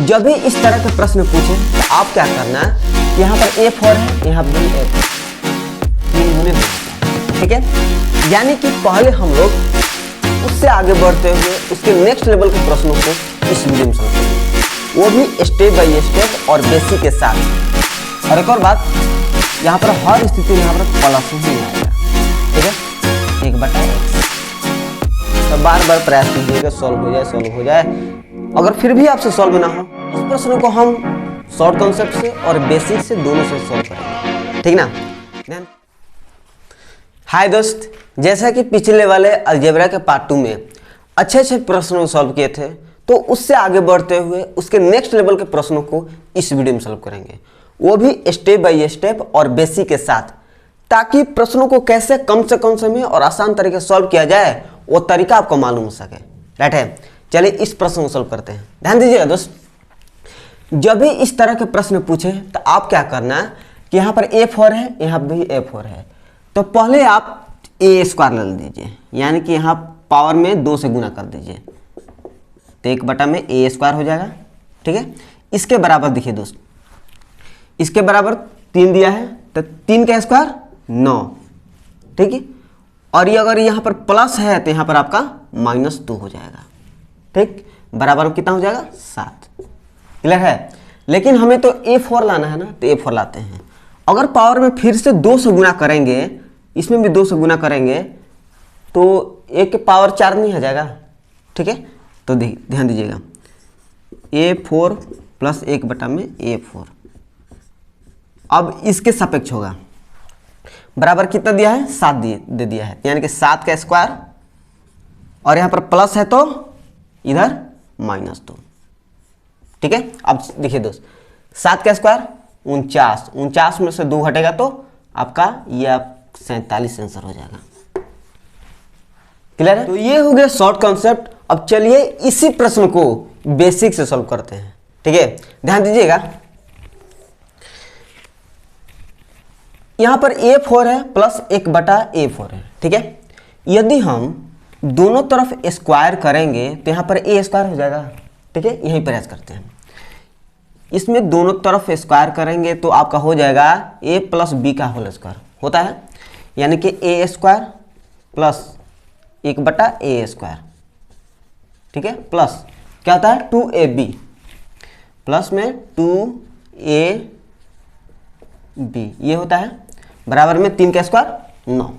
जब भी इस तरह के प्रश्न पूछे तो आप क्या करना है, यहाँ पर A4 है, यहाँ पर A4, 3 गुने ठीक है। यानी कि पहले हम लोग उससे आगे बढ़ते हुए उसके नेक्स्ट लेवल के प्रश्नों को इस वीडियो में समझ लेंगे, वो भी स्टेप बाय स्टेप और बेसिक के साथ। और एक और बात, यहाँ पर हर स्थिति में यहाँ पर प्लस ही आएगा, ठीक है, 1/x। तो बार बार प्रयास कीजिएगा, सॉल्व हो जाए। अगर फिर भी आपसे सॉल्व ना हो, इस प्रश्न को हम शॉर्ट कॉन्सेप्ट से और बेसिक से दोनों से सॉल्व करेंगे, ठीक ना। हाय दोस्त, जैसा कि पिछले वाले अलजेब्रा के पार्ट 2 में अच्छे प्रश्नों को सॉल्व किए थे, तो उससे आगे बढ़ते हुए उसके नेक्स्ट लेवल के प्रश्नों को इस वीडियो में सॉल्व करेंगे, वो भी स्टेप बाय स्टेप और बेसिक के साथ, ताकि प्रश्नों को कैसे कम से कम समय और आसान तरीके से सॉल्व किया जाए वो तरीका आपको मालूम हो सके। राइट है, चलिए इस प्रश्न को सॉल्व करते हैं। ध्यान दीजिएगा दोस्त, जब भी इस तरह के प्रश्न पूछे तो आप क्या करना है कि यहाँ पर A4 है, यहाँ भी A4 है, तो पहले आप A² ले दीजिए, यानी कि यहाँ पावर में 2 से गुना कर दीजिए, तो 1/में A² हो जाएगा, ठीक है। इसके बराबर देखिए दोस्त, इसके बराबर 3 दिया है, तो 3 का स्क्वायर 9, ठीक है। और ये अगर यहाँ पर प्लस है तो यहाँ पर आपका -2 हो जाएगा, ठीक। बराबर में कितना हो जाएगा, 7। क्लियर है। लेकिन हमें तो A4 लाना है ना, तो A4 लाते हैं। अगर पावर में फिर से 2 से गुना करेंगे, इसमें भी 2 से गुना करेंगे, तो A के पावर 4 नहीं आ जाएगा, ठीक है। तो ध्यान दीजिएगा, A4 + 1/में A4, अब इसके सापेक्ष होगा, बराबर कितना दिया है, 7 दे दिया है, यानी कि 7 का स्क्वायर, और यहाँ पर प्लस है तो इधर -2, ठीक है। अब देखिए दोस्त, 7 का स्क्वायर 49 में से 2 घटेगा तो आपका ये 47 आंसर हो जाएगा। क्लियर है। तो ये हो गया शॉर्ट कॉन्सेप्ट। अब चलिए इसी प्रश्न को बेसिक से सॉल्व करते हैं, ठीक है। ध्यान दीजिएगा, यहां पर A4 है प्लस 1/A4 है, ठीक है। यदि हम दोनों तरफ स्क्वायर करेंगे तो यहां पर A² हो जाएगा, ठीक है। यहीं प्रयास करते हैं, इसमें दोनों तरफ स्क्वायर करेंगे तो आपका हो जाएगा A + B का होल स्क्वायर होता है, यानी कि A² + 1/A², ठीक है, प्लस क्या होता है 2AB, प्लस में 2AB, ये होता है, बराबर में 3 का स्क्वायर 9,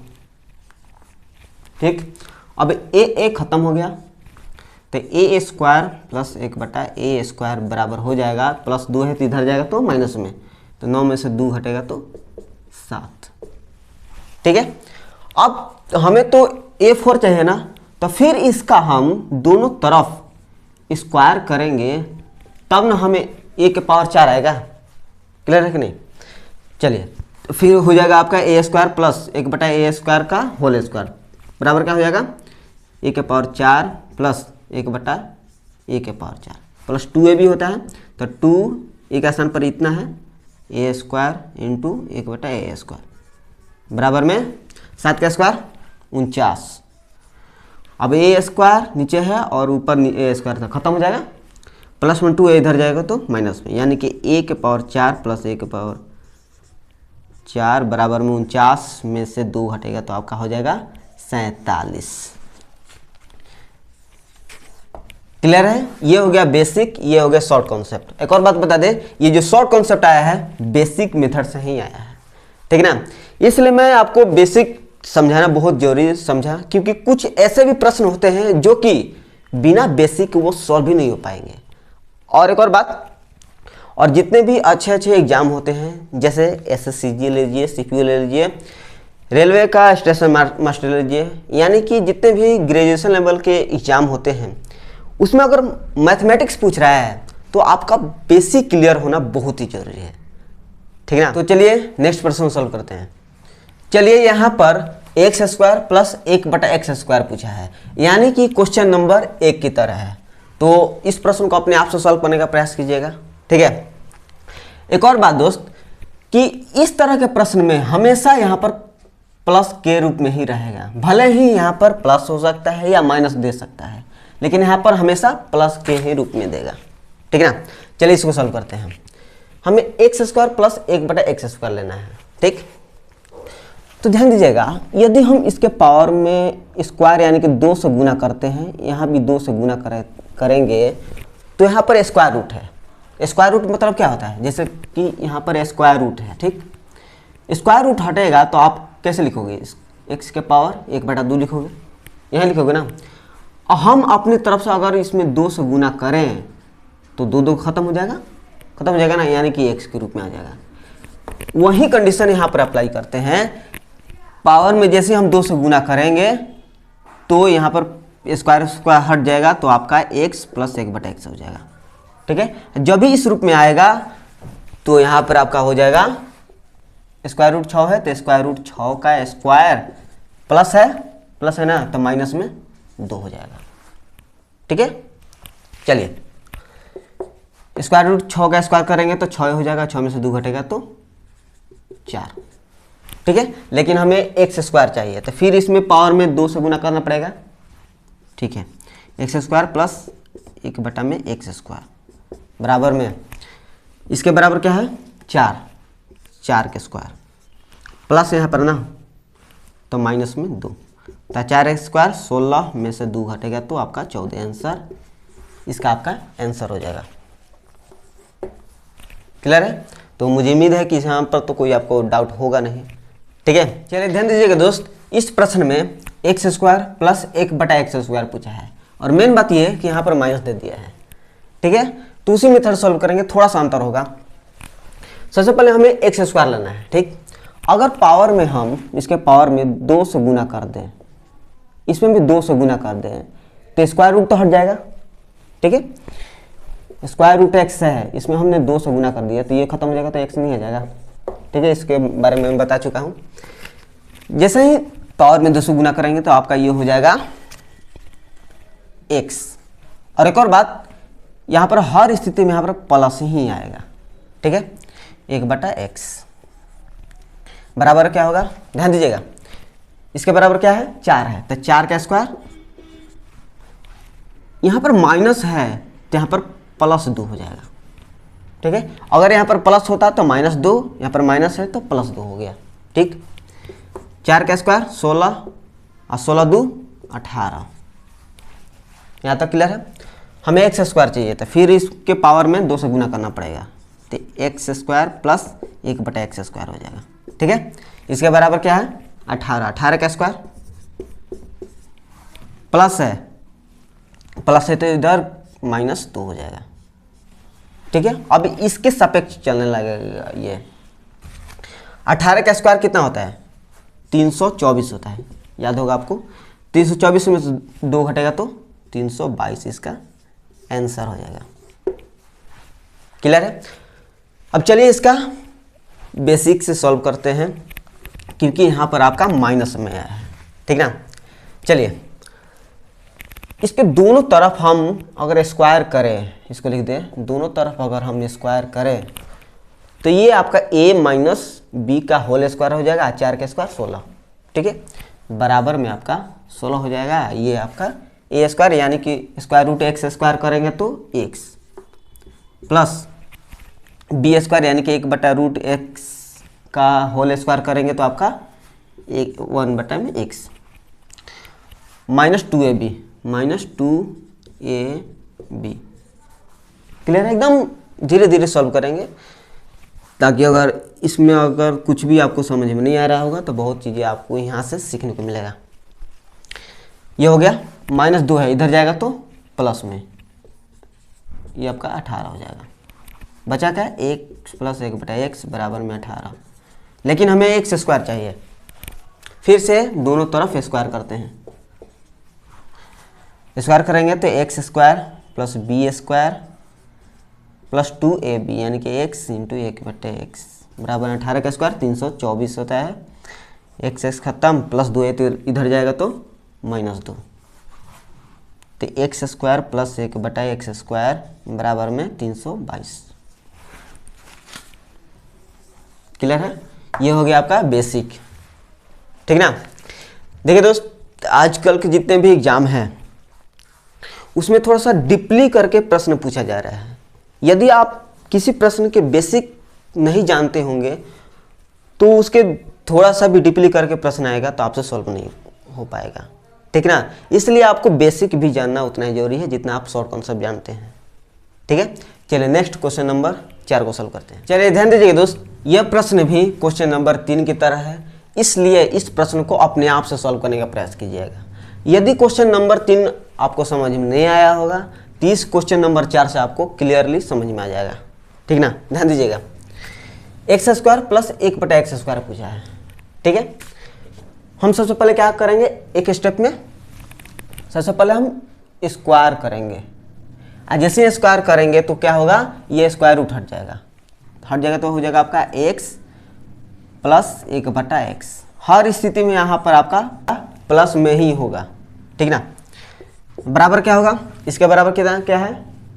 ठीक। अब A खत्म हो गया, तो A² + 1/A² बराबर हो जाएगा, +2 है तो इधर जाएगा तो माइनस में, तो 9 में से 2 घटेगा तो 7, ठीक है। अब हमें तो A4 चाहिए ना, तो फिर इसका हम दोनों तरफ स्क्वायर करेंगे तब ना हमें A के पावर 4 आएगा। क्लियर है कि नहीं। चलिए, तो फिर हो जाएगा आपका A² + 1/A² का होल स्क्वायर, बराबर क्या हो जाएगा, A के पावर 4 + 1/A के पावर 4 प्लस 2AB होता है, तो 2 का स्थान पर इतना है A² × 1/A², बराबर में 7 का स्क्वायर 49। अब A² नीचे है और ऊपर A² था, खत्म हो जाएगा, प्लस में 2 इधर जाएगा तो माइनस में, यानी कि A के पावर 4 + A के पावर 4 बराबर में 49 में से 2 घटेगा तो आपका हो जाएगा 47। क्लियर है। ये हो गया बेसिक, ये हो गया शॉर्ट कॉन्सेप्ट। एक और बात बता दें, ये जो शॉर्ट कॉन्सेप्ट आया है बेसिक मेथड से ही आया है, ठीक है ना। इसलिए मैं आपको बेसिक समझाना बहुत जरूरी समझा, क्योंकि कुछ ऐसे भी प्रश्न होते हैं जो कि बिना बेसिक वो सॉल्व ही नहीं हो पाएंगे। और एक और बात, और जितने भी अच्छे एग्जाम होते हैं, जैसे SSCG ले लीजिए, CPU ले लीजिए, रेलवे का स्टेशन मास्टर ले लीजिए, यानी कि जितने भी ग्रेजुएशन लेवल के एग्जाम होते हैं, उसमें अगर मैथमेटिक्स पूछ रहा है तो आपका बेसिक क्लियर होना बहुत ही जरूरी है, ठीक है ना। तो चलिए नेक्स्ट प्रश्न सॉल्व करते हैं। चलिए, यहाँ पर x² + 1/x² पूछा है, यानी कि क्वेश्चन नंबर 1 की तरह है। तो इस प्रश्न को अपने आप से सॉल्व करने का प्रयास कीजिएगा, ठीक है। एक और बात दोस्त, कि इस तरह के प्रश्न में हमेशा यहाँ पर प्लस के रूप में ही रहेगा, भले ही यहाँ पर प्लस हो सकता है या माइनस दे सकता है, लेकिन यहाँ पर हमेशा प्लस के ही रूप में देगा, ठीक है ना। चलिए इसको सॉल्व करते हैं। हमें एक्स स्क्वायर प्लस 1/x² लेना है, ठीक। तो ध्यान दीजिएगा, यदि हम इसके पावर में स्क्वायर यानी कि 2 से गुना करते हैं, यहाँ भी 2 से गुना करेंगे तो यहाँ पर स्क्वायर रूट है। स्क्वायर रूट मतलब क्या होता है, जैसे कि यहाँ पर स्क्वायर रूट है, ठीक। स्क्वायर रूट हटेगा तो आप कैसे लिखोगे, एक्स के पावर 1/2 लिखोगे, यहाँ लिखोगे ना। और हम अपनी तरफ से अगर इसमें 2 से गुना करें तो 2 खत्म हो जाएगा ना, यानी कि एक्स के रूप में आ जाएगा। वही कंडीशन यहाँ पर अप्लाई करते हैं। पावर में जैसे हम 2 से गुना करेंगे तो यहाँ पर स्क्वायर हट जाएगा तो आपका x प्लस 1/x हो जाएगा, ठीक है। जब भी इस रूप में आएगा तो यहाँ पर आपका हो जाएगा स्क्वायर रूट 6 है तो स्क्वायर रूट 6 का स्क्वायर प्लस है ना, तो माइनस में 2 हो जाएगा, ठीक है। चलिए स्क्वायर रूट 6 का स्क्वायर करेंगे तो 6 हो जाएगा, 6 में से 2 घटेगा तो 4, ठीक है। लेकिन हमें एक्स स्क्वायर चाहिए तो फिर इसमें पावर में 2 से गुना करना पड़ेगा, ठीक है। एक्स स्क्वायर प्लस 1/x² बराबर में इसके बराबर क्या है 4 के स्क्वायर प्लस यहाँ पर ना तो माइनस में 2, तो 4x² 16 में से 2 घटेगा तो आपका 14 आंसर, इसका आपका आंसर हो जाएगा। क्लियर है। तो मुझे उम्मीद है कि यहाँ पर तो कोई आपको डाउट होगा नहीं, ठीक है। चलिए ध्यान दीजिएगा दोस्त, इस प्रश्न में x² प्लस 1/x² पूछा है और मेन बात ये है कि यहाँ पर माइनस दे दिया है, ठीक है। तो उसी मेथड सॉल्व करेंगे, थोड़ा सा अंतर होगा। सबसे पहले हमें x² लेना है, ठीक। अगर पावर में हम इसके पावर में 2 से गुना कर दें, इसमें भी 2 से गुना कर दें तो स्क्वायर रूट तो हट जाएगा, ठीक है। स्क्वायर रूट x है, इसमें हमने 2 से गुना कर दिया तो ये खत्म हो जाएगा तो x नहीं आ जाएगा, ठीक है। इसके बारे में मैं बता चुका हूँ। जैसे ही पावर में 2 से गुना करेंगे तो आपका ये हो जाएगा x। और एक और बात, यहाँ पर हर स्थिति में यहाँ पर प्लस ही आएगा, ठीक है। 1/x बराबर क्या होगा, ध्यान दीजिएगा, इसके बराबर क्या है 4 है तो 4 का स्क्वायर, यहाँ पर माइनस है तो यहाँ पर +2 हो जाएगा, ठीक है। अगर यहाँ पर प्लस होता तो -2, यहाँ पर माइनस है तो +2 हो गया, ठीक। 4 का स्क्वायर 16 और 16 2 18, यहाँ तक क्लियर है। हमें x² चाहिए था, फिर इसके पावर में 2 से गुना करना पड़ेगा तो x² प्लस 1/x² हो जाएगा, ठीक है। इसके बराबर क्या है 18 का स्क्वायर प्लस है तो इधर -2 हो जाएगा, ठीक है। अब इसके सापेक्ष चलने लगेगा। ये 18 का स्क्वायर कितना होता है 324 होता है, याद होगा आपको। 324 में से 2 घटेगा तो 322, इसका आंसर हो जाएगा। क्लियर है। अब चलिए इसका बेसिक से सॉल्व करते हैं, क्योंकि यहाँ पर आपका माइनस में आया है, ठीक ना। चलिए इसके दोनों तरफ हम अगर स्क्वायर करें, इसको लिख दें, दोनों तरफ अगर हम स्क्वायर करें तो ये आपका a माइनस बी का होल स्क्वायर हो जाएगा, 4 का स्क्वायर 16, ठीक है। बराबर में आपका 16 हो जाएगा। ये आपका a² यानी कि स्क्वायर रूट x² करेंगे तो x प्लस b² यानी कि 1/√x का होल स्क्वायर करेंगे तो आपका 1/x -2ab क्लियर है। एकदम धीरे धीरे सॉल्व करेंगे ताकि अगर इसमें अगर कुछ भी आपको समझ में नहीं आ रहा होगा तो बहुत चीज़ें आपको यहाँ से सीखने को मिलेगा। ये हो गया, -2 है, इधर जाएगा तो प्लस में ये आपका 18 हो जाएगा। बचा क्या 1 प्लस 1/x बराबर में 18, लेकिन हमें x² चाहिए। फिर से दोनों तरफ स्क्वायर करते हैं, स्क्वायर करेंगे तो x² plus b² plus 2ab यानी कि x इंटू 1/x बराबर 18 का स्क्वायर 324 होता है। x खत्म, +2 है तो इधर जाएगा तो -2, तो x² प्लस 1/x² बराबर में 322। क्लियर है। ये हो गया आपका बेसिक, ठीक ना। देखिए दोस्त, आजकल के जितने भी एग्जाम हैं उसमें थोड़ा सा डीपली करके प्रश्न पूछा जा रहा है, यदि आप किसी प्रश्न के बेसिक नहीं जानते होंगे तो उसके थोड़ा सा भी डीपली करके प्रश्न आएगा तो आपसे सॉल्व नहीं हो पाएगा, ठीक ना। इसलिए आपको बेसिक भी जानना उतना ही जरूरी है जितना आप शॉर्ट कॉन्सेप्ट जानते हैं, ठीक है। चलिए नेक्स्ट क्वेश्चन नंबर 4 को सॉल्व करते हैं। चलिए ध्यान दीजिएगा दोस्त, यह प्रश्न भी क्वेश्चन नंबर 3 की तरह है, इसलिए इस प्रश्न को अपने आप से सॉल्व करने का प्रयास कीजिएगा। यदि क्वेश्चन नंबर 3 आपको समझ में नहीं आया होगा तो इस क्वेश्चन नंबर 4 से आपको क्लियरली समझ में आ जाएगा, ठीक ना। ध्यान दीजिएगा, x square plus 1/x square पूछा है, ठीक है। हम सबसे पहले क्या करेंगे, एक स्टेप में सबसे पहले हम स्क्वायर करेंगे, और जैसे स्क्वायर करेंगे तो क्या होगा, ये स्क्वायर रूट हट जाएगा तो हो जाएगा आपका x प्लस 1/x। हर स्थिति में यहाँ पर आपका प्लस में ही होगा, ठीक ना। बराबर क्या होगा, इसके बराबर कितना क्या है,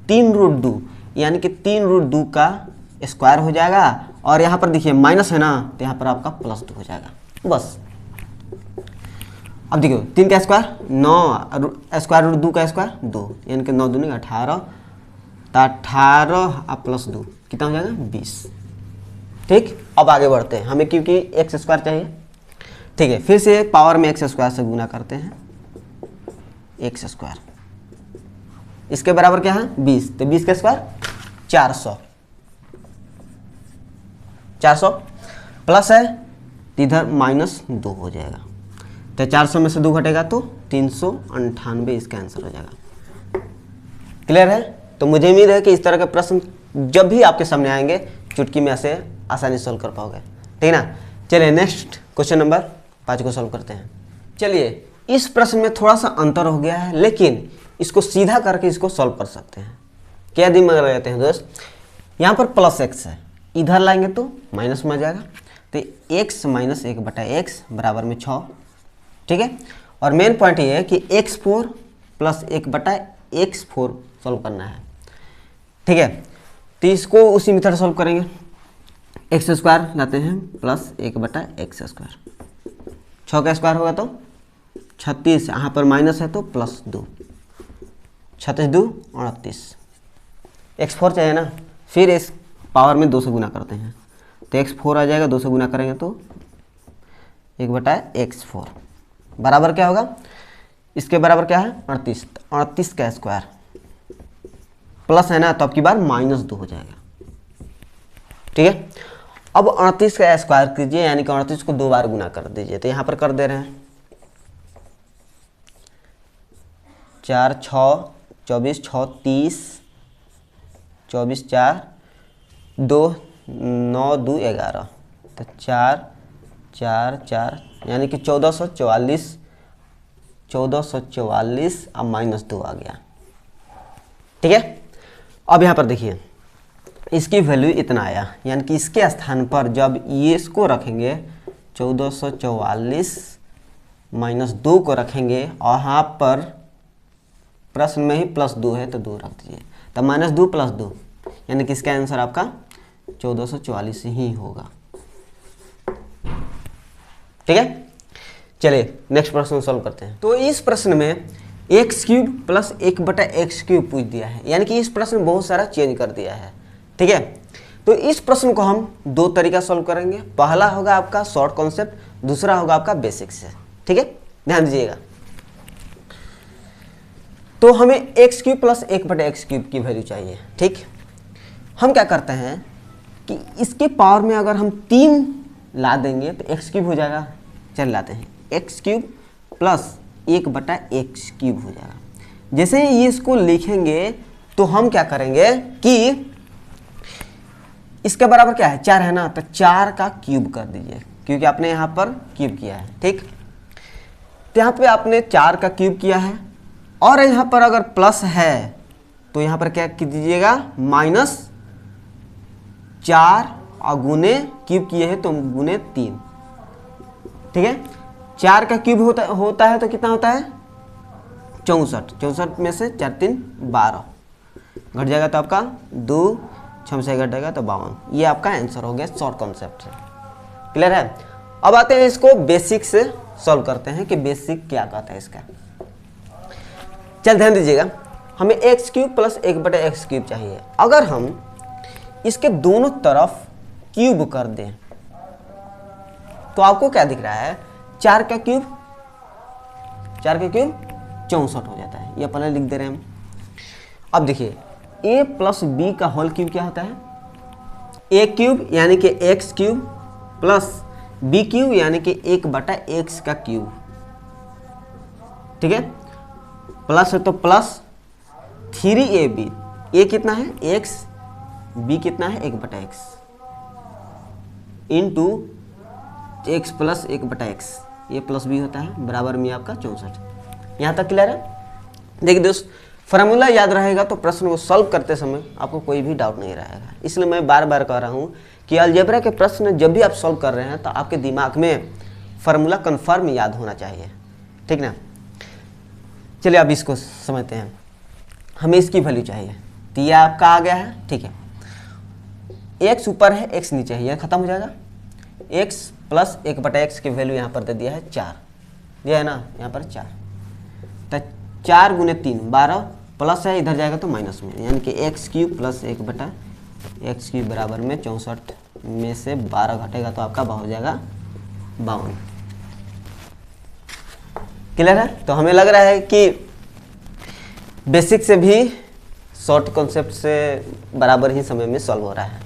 3√2, यानी कि 3√2 का स्क्वायर हो जाएगा, और यहाँ पर देखिए माइनस है ना तो यहाँ पर आपका +2 हो जाएगा बस। अब देखिए 3 का स्क्वायर 9, स्क्वायर रूट 2 का स्क्वायर 2, यानी कि 9 दूनी 18, तो 18 प्लस 2 कितना हो जाएगा 20, ठीक। अब आगे बढ़ते हैं, हमें क्योंकि एक्स स्क्वायर चाहिए, ठीक है। फिर से पावर में एक्स स्क्वायर से गुना करते हैं, एक्स स्क्वायर इसके बराबर क्या है 20, तो 20 का स्क्वायर 400 प्लस है तो इधर -2 हो जाएगा, तो 400 में से 2 घटेगा तो 398 इसका आंसर हो जाएगा। क्लियर है। तो मुझे उम्मीद है कि इस तरह के प्रश्न जब भी आपके सामने आएंगे चुटकी में ऐसे आसानी सॉल्व कर पाओगे, ठीक ना। चलिए नेक्स्ट क्वेश्चन नंबर 5 को सॉल्व करते हैं। चलिए इस प्रश्न में थोड़ा सा अंतर हो गया है, लेकिन इसको सीधा करके इसको सॉल्व कर सकते हैं। क्या दिमाग लगाते हैं दोस्त, यहाँ पर +x है, इधर लाएंगे तो माइनस में आ जाएगा, तो x माइनस 1/x बराबर में 6, ठीक है। और मेन पॉइंट ये है कि x4 प्लस 1/x4 सॉल्व करना है, ठीक है। तो इसको उसी मेथड सॉल्व करेंगे, एक्स स्क्वायर लाते हैं प्लस 1/x स्क्वायर, 6 का स्क्वायर होगा तो 36, यहाँ पर माइनस है तो +2, 36 2 38, x4 चाहिए ना, फिर इस पावर में 2 से गुना करते हैं तो x4 आ जाएगा, 2 से गुना करेंगे तो 1/x4 बराबर क्या होगा, इसके बराबर क्या है 38, 38 का स्क्वायर प्लस है ना तो अब की बार -2 हो जाएगा, ठीक है। अब 38 का स्क्वायर कीजिए, यानी कि 38 को 2 बार गुना कर दीजिए, तो यहाँ पर कर दे रहे हैं 4 6 24 6 30, 24 4 2 9 2 11, तो 4 4 4 यानी कि 1444 अब -2 आ गया, ठीक है। अब यहाँ पर देखिए इसकी वैल्यू इतना आया, यानी कि इसके स्थान पर जब ये इसको रखेंगे 1444 -2 को रखेंगे, और यहाँ पर प्रश्न में ही +2 है तो 2 रख दीजिए, तो -2 + 2 यानी कि इसका आंसर आपका 1444 ही होगा, ठीक है। चलिए नेक्स्ट प्रश्न सॉल्व करते हैं। तो इस प्रश्न में x³ प्लस 1/x³ पूछ दिया है, यानी कि इस प्रश्न में बहुत सारा चेंज कर दिया है, ठीक है। तो इस प्रश्न को हम 2 तरीका सॉल्व करेंगे, पहला होगा आपका शॉर्ट कॉन्सेप्ट, दूसरा होगा आपका बेसिक से, ठीक है। ध्यान दीजिएगा, तो हमें x³ प्लस 1/x³ की वैल्यू चाहिए, ठीक। हम क्या करते हैं कि इसके पावर में अगर हम 3 ला देंगे तो x³ हो जाएगा, चल लाते हैं x³ प्लस 1/x³ हो जाएगा। जैसे ही इसको लिखेंगे तो हम क्या करेंगे कि इसके बराबर क्या है 4 है ना, तो 4 का क्यूब कर दीजिए, क्योंकि आपने यहाँ पर क्यूब किया है, ठीक। तो यहाँ पे आपने 4 का क्यूब किया है, और यहाँ पर अगर प्लस है तो यहाँ पर क्या कीजिएगा -4 और गुने क्यूब किए हैं तो गुने 3, ठीक है। 4 का क्यूब होता है तो कितना होता है 64 में से 4 3 12 घट जाएगा तो आपका 2 6 से घट जाएगा तो 52। ये आपका आंसर हो गया शॉर्ट कॉन्सेप्ट से, क्लियर है। अब आते हैं इसको बेसिक से सॉल्व करते हैं कि बेसिक क्या कहता है इसका। चल ध्यान दीजिएगा, हमें x cube plus 1/x cube चाहिए। अगर हम इसके दोनों तरफ क्यूब कर दें तो आपको क्या दिख रहा है, 4 का क्यूब 64 हो जाता है। ये पहले लिख दे रहे हैं हम। अब देखिए a प्लस बी का होल क्यूब क्या होता है, a क्यूब यानी कि x cube plus b cube यानी कि 1/x का क्यूब, ठीक है। प्लस है तो प्लस 3ab, a कितना है x, b कितना है 1/x into x plus 1/x, ये प्लस बी होता है बराबर में आपका 64। यहाँ तक क्लियर है। देखिए दोस्त, फार्मूला याद रहेगा तो प्रश्न को सॉल्व करते समय आपको कोई भी डाउट नहीं रहेगा। इसलिए मैं बार बार कह रहा हूँ कि अलजेब्रा के प्रश्न जब भी आप सॉल्व कर रहे हैं तो आपके दिमाग में फार्मूला कन्फर्म याद होना चाहिए, ठीक ना। चलिए अब इसको समझते हैं। हमें इसकी वैल्यू चाहिए, तो ये आपका आ गया है, ठीक है। x ऊपर है x नीचे है, यह खत्म हो जाएगा। x प्लस 1/x की वैल्यू यहाँ पर दे दिया है 4, दिया है ना यहाँ पर 4, तो 4 गुने 3 12, प्लस है इधर जाएगा तो माइनस में, यानी कि x cube plus 1/x cube बराबर में 64 में से 12 घटेगा तो आपका हो जाएगा 52। क्लियर है। तो हमें लग रहा है कि बेसिक से भी शॉर्ट कॉन्सेप्ट से बराबर ही समय में सॉल्व हो रहा है।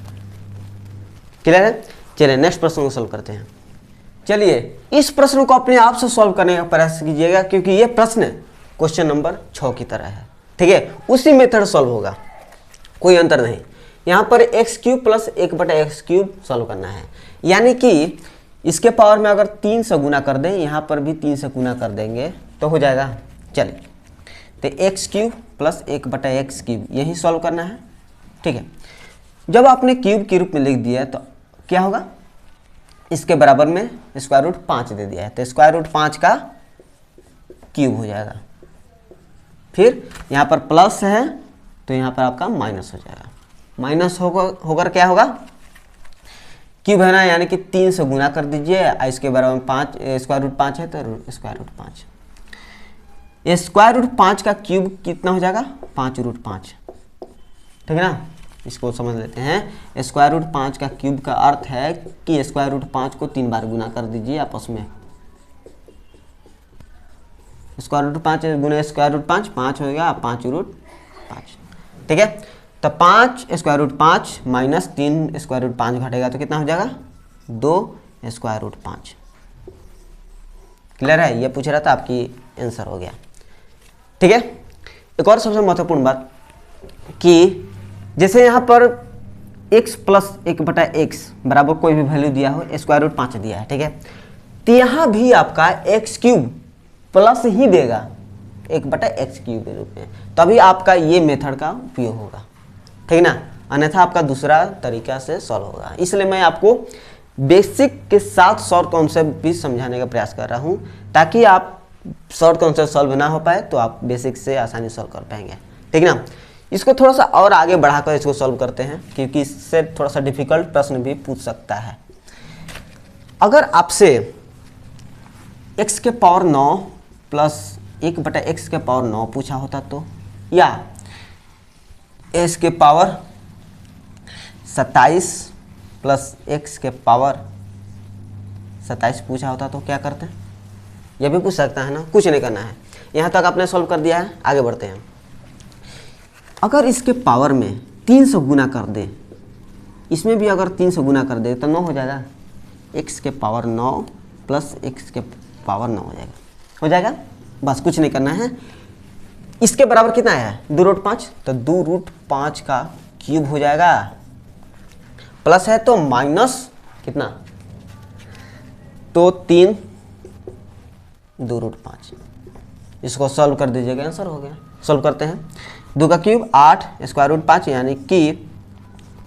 क्लियर है। चलिए नेक्स्ट प्रश्न को सॉल्व करते हैं। चलिए इस प्रश्न को अपने आप से सॉल्व करने का प्रयास कीजिएगा, क्योंकि ये प्रश्न क्वेश्चन नंबर 6 की तरह है, ठीक है। उसी मेथड सॉल्व होगा, कोई अंतर नहीं। यहाँ पर x cube plus 1/x cube solve करना है, यानी कि इसके पावर में अगर 3 से गुना कर दें, यहाँ पर भी 3 से गुना कर देंगे तो हो जाएगा। चलिए तो x cube plus 1/x cube यही सॉल्व करना है, ठीक है। जब आपने क्यूब के रूप में लिख दिया तो क्या होगा, इसके बराबर में स्क्वायर रूट 5 दे दिया है, तो स्क्वायर रूट 5 का क्यूब हो जाएगा। फिर यहाँ पर प्लस है तो यहाँ पर आपका माइनस हो जाएगा। माइनस होकर क्या होगा, क्यूब है ना, यानी कि 3 से गुना कर दीजिए, इसके बराबर में 5 स्क्वायर रूट 5 है तो स्क्वायर रूट 5। ये स्क्वायर रूट 5 का क्यूब कितना हो जाएगा, 5 रूट 5, ठीक है ना। इसको समझ लेते हैं। स्क्वायर रूट 5 का क्यूब का अर्थ है कि स्क्वायर रूट 5 को 3 बार गुना कर दीजिए आपस में। स्क्वायर रूट 5 गुना स्क्वायर रूट 5 5 हो गया, 5 रूट 5, ठीक है। तो 5 square root 5 minus 3 square root 5 घटेगा तो कितना हो जाएगा, 2 स्क्वायर रूट 5। क्लियर है। ये पूछ रहा था, आपकी आंसर हो गया, ठीक है। एक और सबसे महत्वपूर्ण बात कि जैसे यहाँ पर x प्लस 1/x बराबर कोई भी वैल्यू दिया हो, स्क्वायर रूट 5 दिया है, ठीक है। तो यहाँ भी आपका x क्यूब प्लस ही देगा 1/x क्यूब के रूप में, तभी आपका ये मेथड का उपयोग होगा, ठीक ना। अन्यथा आपका दूसरा तरीका से सॉल्व होगा। इसलिए मैं आपको बेसिक के साथ शॉर्ट कॉन्सेप्ट भी समझाने का प्रयास कर रहा हूँ, ताकि आप शॉर्ट कॉन्सेप्ट सॉल्व ना हो पाए तो आप बेसिक से आसानी सॉल्व कर पाएंगे, ठीक ना। इसको थोड़ा सा और आगे बढ़ाकर इसको सॉल्व करते हैं, क्योंकि इससे थोड़ा सा डिफिकल्ट प्रश्न भी पूछ सकता है। अगर आपसे x के पावर 9 प्लस 1/x के पावर 9 पूछा होता तो, या s के पावर 27 प्लस x के पावर 27 पूछा होता तो क्या करते हैं, यह भी पूछ सकता है ना। कुछ नहीं करना है, यहाँ तक आपने सॉल्व कर दिया है, आगे बढ़ते हैं। अगर इसके पावर में 3 से गुना कर दे, इसमें भी अगर 3 से गुना कर दे तो 9 हो जाएगा। x के पावर 9 प्लस x के पावर 9 हो जाएगा। बस कुछ नहीं करना है। इसके बराबर कितना है, 2 रूट 5, तो 2 रूट 5 का क्यूब हो जाएगा। प्लस है तो माइनस कितना, तो 3 2 रूट 5। इसको सॉल्व कर दीजिएगा, आंसर हो गया। सॉल्व करते हैं। 2 का क्यूब 8 स्क्वायर रूट 5 यानी कि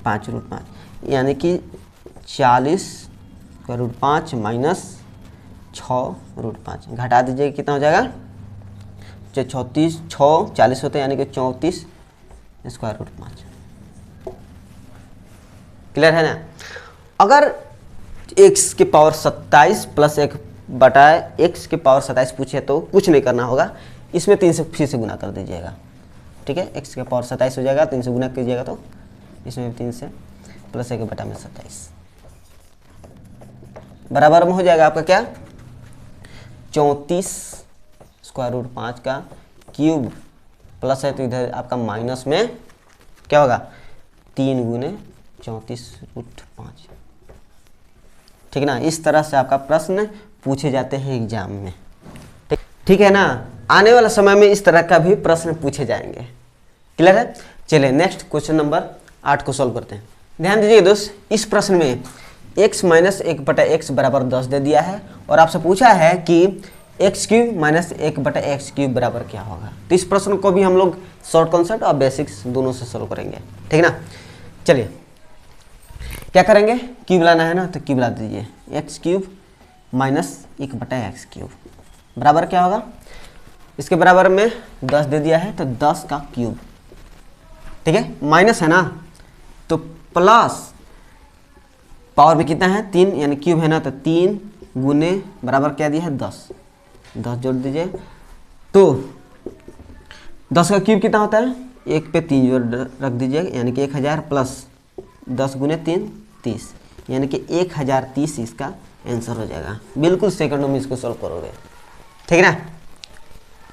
5 रूट 5, यानी कि 40 स्क्वायर रूट 5 माइनस 6 रूट 5। घटा दीजिएगा, कितना हो जाएगा, 34 6 40 होते हैं, यानी कि 34 स्क्वायर रूट 5। क्लियर है ना। अगर x के पावर 27 प्लस 1/x के पावर 27 पूछे तो कुछ नहीं करना होगा, इसमें 3 से फिर से गुना कर दीजिएगा। ठीक है। x के पावर 27 हो जाएगा, 3 से गुना कीजिएगा तो इसमें 3 से प्लस 1/27 बराबर में हो जाएगा आपका क्या 34√5 का क्यूब प्लस है तो इधर आपका माइनस में क्या होगा 3 गुने 34√5। ठीक ना, इस तरह से आपका प्रश्न पूछे जाते हैं एग्जाम में। ठीक है ना, आने वाला समय में इस तरह का भी प्रश्न पूछे जाएंगे। क्लियर है। चलिए नेक्स्ट क्वेश्चन नंबर 8 को सॉल्व करते हैं। ध्यान दीजिए दोस्त, इस प्रश्न में x माइनस 1/x बराबर 10 दे दिया है और आपसे पूछा है कि x³ माइनस 1/x³ बराबर क्या होगा। तो इस प्रश्न को भी हम लोग शॉर्ट कॉन्सेप्ट और बेसिक्स दोनों से सॉल्व करेंगे। ठीक ना, चलिए क्या करेंगे, क्यूब लाना है ना, तो क्यूब ला दीजिए। x³ माइनस 1/x³ बराबर क्या होगा, इसके बराबर में 10 दे दिया है तो 10 का क्यूब। ठीक है, माइनस है ना तो प्लस पावर में कितना है 3 यानी क्यूब है ना, तो 3 गुने बराबर क्या दिया है 10 जोड़ दीजिए तो 10 का क्यूब कितना होता है, 1 पे 3 जोड़ रख दीजिए यानी कि 1000 प्लस 10 गुने 3 30 यानी कि 1030 इसका आंसर हो जाएगा। बिल्कुल सेकंडों में इसको सॉल्व करोगे। ठीक है ना,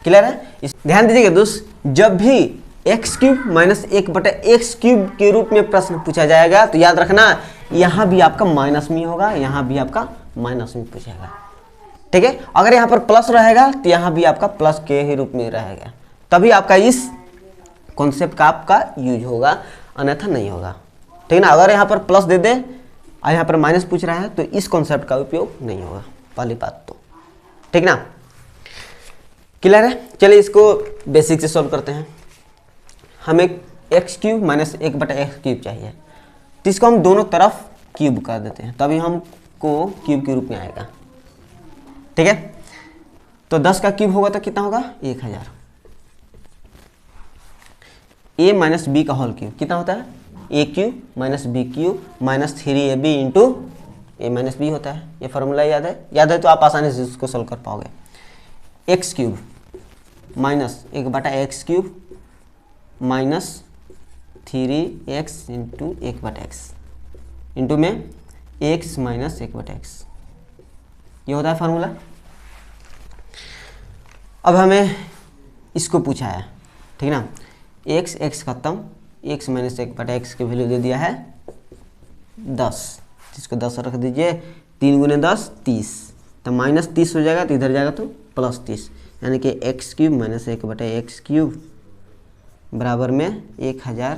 क्लियर है। ध्यान दीजिएगा दोस्त, जब भी x³ माइनस 1/x³ के रूप में प्रश्न पूछा जाएगा तो याद रखना यहाँ भी आपका माइनस में होगा, यहाँ भी आपका माइनस में पूछेगा। ठीक है, अगर यहाँ पर प्लस रहेगा तो यहाँ भी आपका प्लस के ही रूप में रहेगा, तभी आपका इस कॉन्सेप्ट का आपका यूज होगा, अन्यथा नहीं होगा। ठीक है ना, अगर यहाँ पर प्लस दे दे और यहाँ पर माइनस पूछ रहा है तो इस कॉन्सेप्ट का उपयोग नहीं होगा, पहली बात तो। ठीक ना, क्लियर है। चलिए इसको बेसिक से सॉल्व करते हैं। हमें x³ माइनस 1/x³ चाहिए, तो इसको हम दोनों तरफ क्यूब कर देते हैं, तभी हमको क्यूब के रूप में आएगा। ठीक है, तो 10 का क्यूब होगा तो कितना होगा 1000। a माइनस बी का होल क्यूब कितना होता है a³ minus b³ minus 3ab into a minus B होता है। ये फॉर्मूला याद है तो आप आसानी से इसको सॉल्व कर पाओगे। x³ minus 1/x³ minus 3x into 1/x into में x माइनस 1/x, ये होता है फार्मूला। अब हमें इसको पूछा है, ठीक ना, x खत्म, x माइनस 1/x की वैल्यू दे दिया है 10, इसको 10 रख दीजिए, 3 गुने 10 30, तो माइनस 30 हो जाएगा, तो इधर जाएगा तो प्लस 30 यानी कि x³ माइनस 1/x³ बराबर में 1000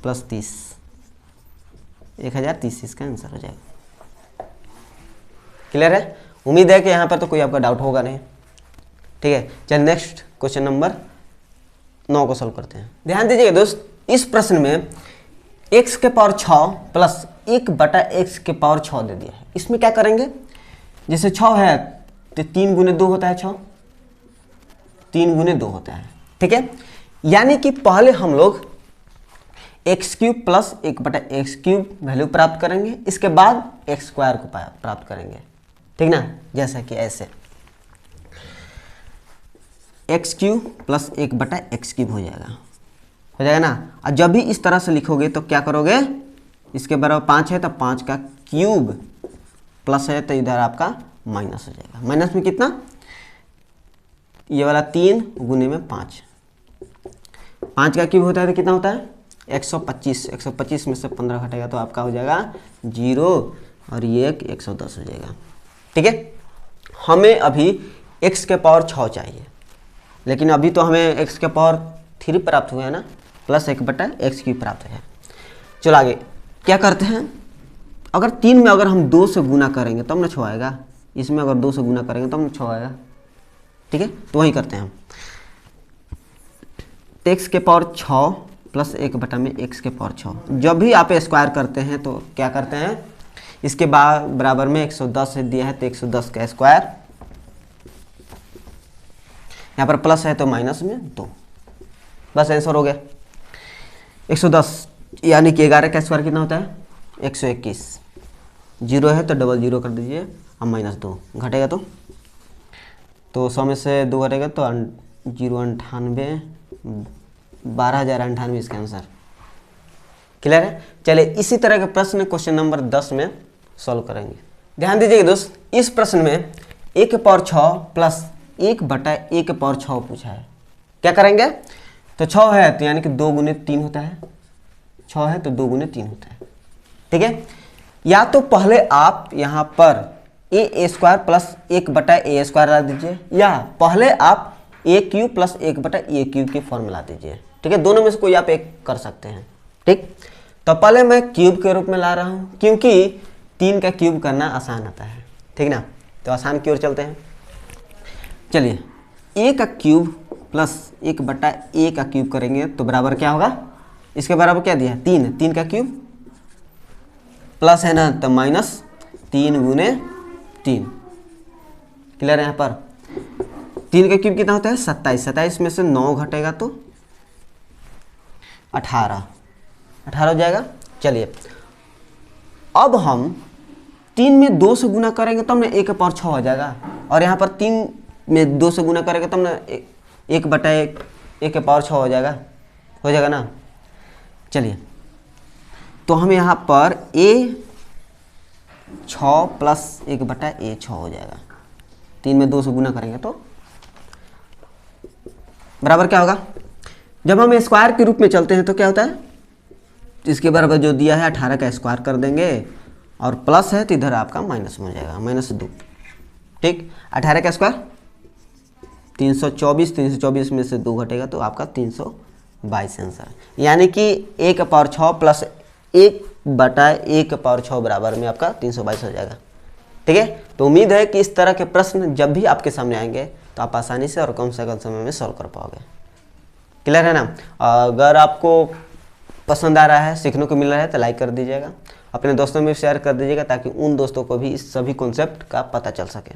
प्लस 30, 1030 इसका आंसर हो जाएगा। क्लियर है। उम्मीद है कि यहाँ पर तो कोई आपका डाउट होगा नहीं। ठीक है, चलिए नेक्स्ट क्वेश्चन नंबर 9 को सॉल्व करते हैं। ध्यान दीजिएगा दोस्त, इस प्रश्न में x के पावर 6 प्लस 1/x के पावर 6 दे दिया है। इसमें क्या करेंगे, जैसे 6 है तो 3 गुने 2 होता है, 6 3 गुने 2 होता है। ठीक है, यानी कि पहले हम लोग x³ प्लस 1/x³ वैल्यू प्राप्त करेंगे, इसके बाद x² को प्राप्त करेंगे। ठीक ना, जैसा कि ऐसे x³ प्लस 1/x³ हो जाएगा ना। और जब भी इस तरह से लिखोगे तो क्या करोगे, इसके बराबर 5 है तो 5 का क्यूब प्लस है तो इधर आपका माइनस हो जाएगा। माइनस में कितना, ये वाला 3 गुने में 5, 5 का क्यूब होता है तो कितना होता है 125, 125 में से 15 घटेगा तो आपका हो जाएगा 0 और ये 110 हो जाएगा। ठीक है, हमें अभी x के पावर 6 चाहिए, लेकिन अभी तो हमें x के पावर 3 प्राप्त हुआ है ना, प्लस 1/x³ प्राप्त है। चलो आगे क्या करते हैं, अगर 3 में अगर हम 2 से गुना करेंगे तब ना 6 आएगा, इसमें अगर 2 से गुना करेंगे तब ना 6 आएगा। ठीक है, तो वही करते हैं हम, x के पावर 6 प्लस 1 में x के पावर 6। जब भी आप स्क्वायर करते हैं तो क्या करते हैं, इसके बराबर में 110 दिया है तो 110 का स्क्वायर, यहाँ पर प्लस है तो माइनस में 2, बस आंसर हो गया 110। यानी कि 11 का स्क्वायर कितना होता है 121, 0 है तो डबल 0 कर दीजिए, अब माइनस 2 घटेगा तो 100 में से 2 घटेगा तो 0 98 12,098 इसका आंसर। क्लियर है। चलिए इसी तरह के प्रश्न क्वेश्चन नंबर 10 में सॉल्व करेंगे। ध्यान दीजिएगा दोस्त, इस प्रश्न में 1 के पावर 6 प्लस 1/1 के पावर 6 पूछा है। क्या करेंगे, तो 6 है तो यानी कि 2 गुने 3 होता है, 6 है तो 2 गुने 3 होता है। ठीक है, या तो पहले आप यहाँ पर a² प्लस 1/a² ला दीजिए, या पहले आप a³ प्लस 1/a³ की फॉर्मूला दीजिए। ठीक है, दोनों में से कोई आप एक कर सकते हैं। ठीक, तो पहले मैं क्यूब के रूप में ला रहा हूँ क्योंकि 3 का क्यूब करना आसान होता है। ठीक ना, तो आसान की ओर चलते हैं। चलिए a का क्यूब प्लस 1/a का क्यूब करेंगे तो बराबर क्या होगा, इसके बराबर क्या दिया है 3, 3 का क्यूब प्लस है ना तो माइनस 3 गुने 3। क्लियर है। यहाँ पर 3 का क्यूब कितना होता है 27, 27 में से 9 घटेगा तो 18 हो जाएगा। चलिए अब हम 3 में 2 से गुना करेंगे तब ना 1 के पावर 6 हो जाएगा, और यहाँ पर 3 में 2 से गुना करेंगे तब ना 1/1 के पावर 6 हो जाएगा ना। चलिए तो हम यहाँ पर a6 प्लस 1/a6 हो जाएगा। 3 में 2 से गुना करेंगे तो बराबर क्या होगा, जब हम स्क्वायर के रूप में चलते हैं तो क्या होता है, इसके बराबर जो दिया है 18 का स्क्वायर कर देंगे, और प्लस है तो इधर आपका माइनस में हो जाएगा, -2। ठीक, 18 का स्क्वायर 324, 324 में से 2 घटेगा तो आपका 322 आंसर। यानी कि 1 के पावर 6 प्लस 1/1 के पावर 6 बराबर में आपका 322 हो जाएगा। ठीक है, तो उम्मीद है कि इस तरह के प्रश्न जब भी आपके सामने आएंगे तो आप आसानी से और कम से कम समय में सॉल्व कर पाओगे। क्लियर है ना। अगर आपको पसंद आ रहा है, सीखने को मिल रहा है तो लाइक कर दीजिएगा, अपने दोस्तों में शेयर कर दीजिएगा ताकि उन दोस्तों को भी इस सभी कॉन्सेप्ट का पता चल सके।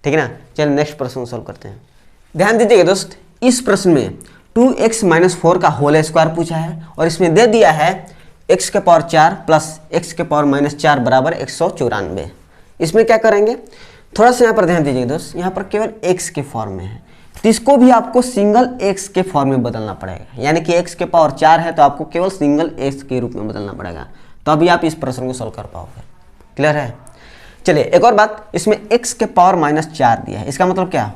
ठीक है ना। चलिए नेक्स्ट प्रश्न सॉल्व करते हैं। ध्यान दीजिएगा दोस्त, इस प्रश्न में 2x - 4 का होल स्क्वायर पूछा है और इसमें दे दिया है x के पावर 4 प्लस x के पावर -4 बराबर 194। इसमें क्या करेंगे, थोड़ा सा यहाँ पर ध्यान दीजिएगा दोस्त, यहाँ पर केवल x के फॉर्म में है तो इसको भी आपको सिंगल x के फॉर्म में बदलना पड़ेगा। यानी कि x के पावर 4 है तो आपको केवल सिंगल x के रूप में बदलना पड़ेगा, तभी आप इस प्रश्न को सॉल्व कर पाओगे। क्लियर है। चलिए एक और बात, इसमें x के पावर -4 दिया है, इसका मतलब क्या,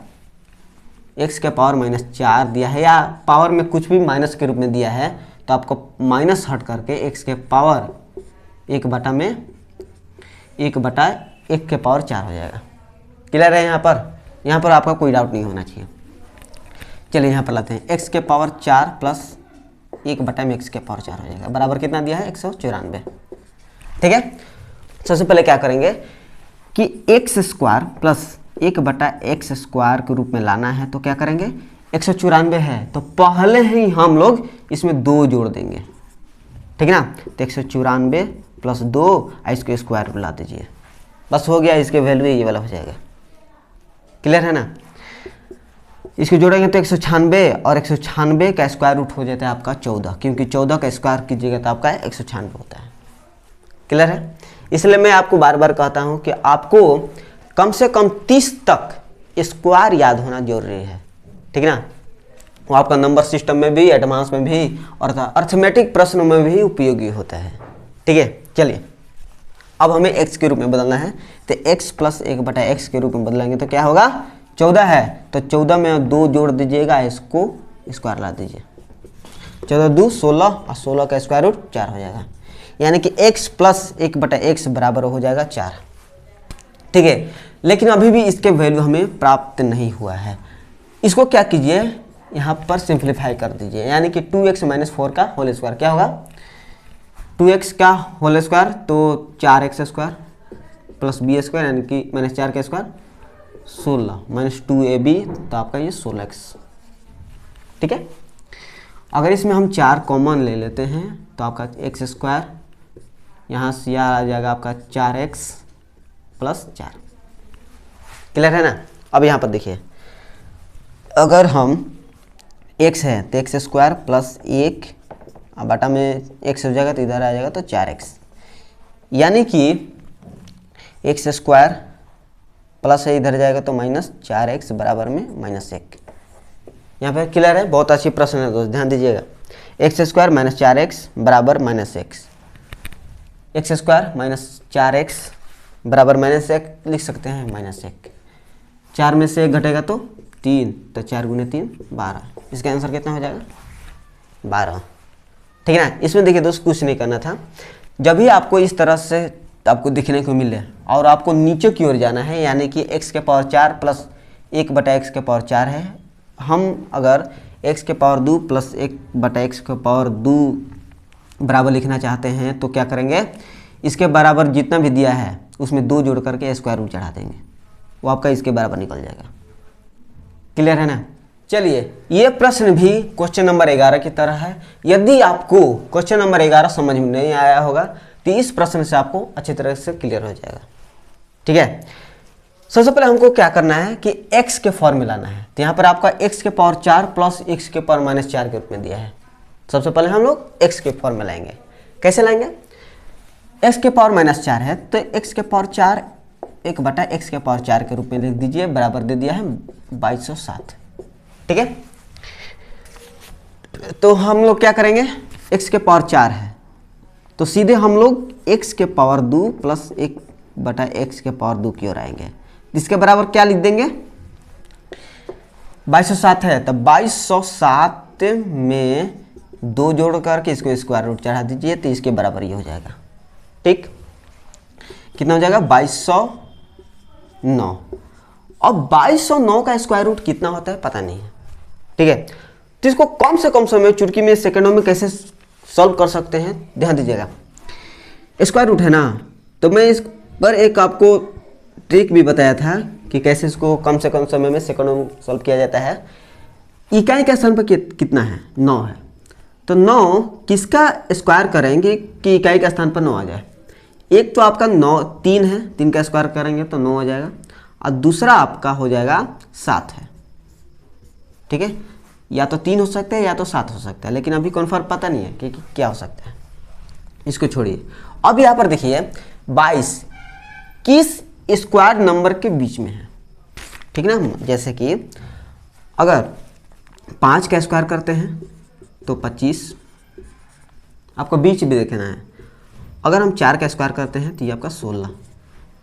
x के पावर -4 दिया है या पावर में कुछ भी माइनस के रूप में दिया है तो आपको माइनस हट करके x के पावर 1/1 के पावर 4 हो जाएगा। क्लियर है। यहाँ पर आपका कोई डाउट नहीं होना चाहिए। चलिए यहाँ पर लाते हैं x के पावर 4 प्लस 1/x के पावर 4 हो जाएगा, बराबर कितना दिया है 194। ठीक है, सबसे पहले क्या करेंगे कि x² प्लस 1/x² के रूप में लाना है तो क्या करेंगे, 194 है तो पहले ही हम लोग इसमें 2 जोड़ देंगे। ठीक है ना, तो 194 प्लस 2 इसको स्क्वायर में ला दीजिए, बस हो गया, इसके वैल्यू ये वाला हो जाएगा। क्लियर है ना। इसको जोड़ेंगे तो 196 और 196 का स्क्वायर रूट हो जाता है आपका 14, क्योंकि 14 का स्क्वायर कीजिएगा तो आपका 196 होता है। क्लियर है। इसलिए मैं आपको बार बार कहता हूँ कि आपको कम से कम 30 तक स्क्वायर याद होना जरूरी है। ठीक है ना, वो आपका नंबर सिस्टम में भी, एडवांस में भी और अर्थमेटिक प्रश्नों में भी उपयोगी होता है। ठीक है, चलिए अब हमें x के रूप में बदलना है तो x प्लस 1/x के रूप में बदलेंगे तो क्या होगा, 14 है तो 14 में 2 जोड़ दीजिएगा, इसको स्क्वायर ला दीजिए, 14 2 16 और 16 का स्क्वायर रूट 4 हो जाएगा। यानी कि x प्लस 1/x बराबर हो जाएगा 4। ठीक है, लेकिन अभी भी इसके वैल्यू हमें प्राप्त नहीं हुआ है। इसको क्या कीजिए, यहाँ पर सिंप्लीफाई कर दीजिए, यानी कि 2x - 4 का होल स्क्वायर क्या होगा, 2x का होल स्क्वायर तो 4x² प्लस b² यानी कि -4 का स्क्वायर 16 -2ab तो आपका ये 16x। ठीक है, अगर इसमें हम 4 कॉमन ले लेते हैं तो आपका x², यहाँ से आ जाएगा आपका 4x प्लस 4। क्लियर है ना। अब यहाँ पर देखिए, अगर हम x है तो x² प्लस 1 बटा में x हो जाएगा तो इधर आ जाएगा तो 4x, यानी कि x² प्लस है इधर जाएगा तो -4x बराबर में -1। यहाँ पे क्लियर है, बहुत अच्छी प्रश्न है दोस्त, ध्यान दीजिएगा। एक्स स्क्वायर माइनस 4x बराबर minus x, x square minus 4x बराबर माइनस एक लिख सकते हैं, माइनस एक। 4 में से 1 घटेगा तो 3, तो 4 गुने 3 12। इसका आंसर कितना हो जाएगा 12। ठीक है ना। इसमें देखिए दोस्त कुछ नहीं करना था, जब भी आपको इस तरह से आपको दिखने को मिले और आपको नीचे की ओर जाना है, यानी कि x के पावर 4 प्लस 1 बटा x के पावर 4 है। हम अगर x के पावर 2 प्लस 1 बटा x के पावर 2 बराबर लिखना चाहते हैं तो क्या करेंगे, इसके बराबर जितना भी दिया है उसमें 2 जोड़ करके स्क्वायर रूट चढ़ा देंगे, वो आपका इसके बराबर निकल जाएगा। क्लियर है ना। चलिए, ये प्रश्न भी क्वेश्चन नंबर 11 की तरह है। यदि आपको क्वेश्चन नंबर 11 समझ में नहीं आया होगा तो इस प्रश्न से आपको अच्छी तरह से क्लियर हो जाएगा। ठीक है। सबसे पहले हमको क्या करना है कि x के फॉर्म में लाना है। तो यहाँ पर आपका x के पावर 4 प्लस x के पावर माइनस 4 के रूप में दिया है। सबसे पहले हम लोग x के फॉर्म में लाएंगे। कैसे लाएंगे, x के पावर माइनस 4 है तो x के पावर 4 1 बटा x के पावर 4 के रूप में लिख दीजिए, बराबर दे दिया है 2207। ठीक है। तो हम लोग क्या करेंगे, x के पावर 4 है तो सीधे हम लोग x के पावर 2 प्लस 1 बटा x के पावर 2 की ओर आएंगे। इसके बराबर क्या लिख देंगे, 2207 है तो 2207 में 2 जोड़ करके इसको स्क्वायर रूट चढ़ा दीजिए तो इसके बराबर ये हो जाएगा। ठीक, कितना हो जाएगा 2209। अब 2209 का स्क्वायर रूट कितना होता है पता नहीं है। ठीक है, तो इसको कम से कम समय चुटकी में सेकंडों में कैसे सॉल्व कर सकते हैं, ध्यान दीजिएगा। स्क्वायर रूट है ना, तो मैं इस पर एक आपको ट्रिक भी बताया था कि कैसे इसको कम से कम समय में सेकंडों में सॉल्व किया जाता है। इकाई का स्थान पर कितना है, 9 है, तो 9 किसका स्क्वायर करेंगे कि इकाई का स्थान पर 9 आ जाए। एक तो आपका 9 3 है, 3 का स्क्वायर करेंगे तो 9 हो जाएगा, और दूसरा आपका हो जाएगा 7 है। ठीक है, या तो 3 हो सकता है या तो 7 हो सकता है, लेकिन अभी कन्फर्म पता नहीं है कि क्या हो सकता है, इसको छोड़िए। अब यहाँ पर देखिए 22 किस स्क्वायर नंबर के बीच में है। ठीक ना, जैसे कि अगर 5 का स्क्वायर करते हैं तो 25, आपको बीच भी देखना है। अगर हम 4 का स्क्वायर करते हैं तो ये आपका 16,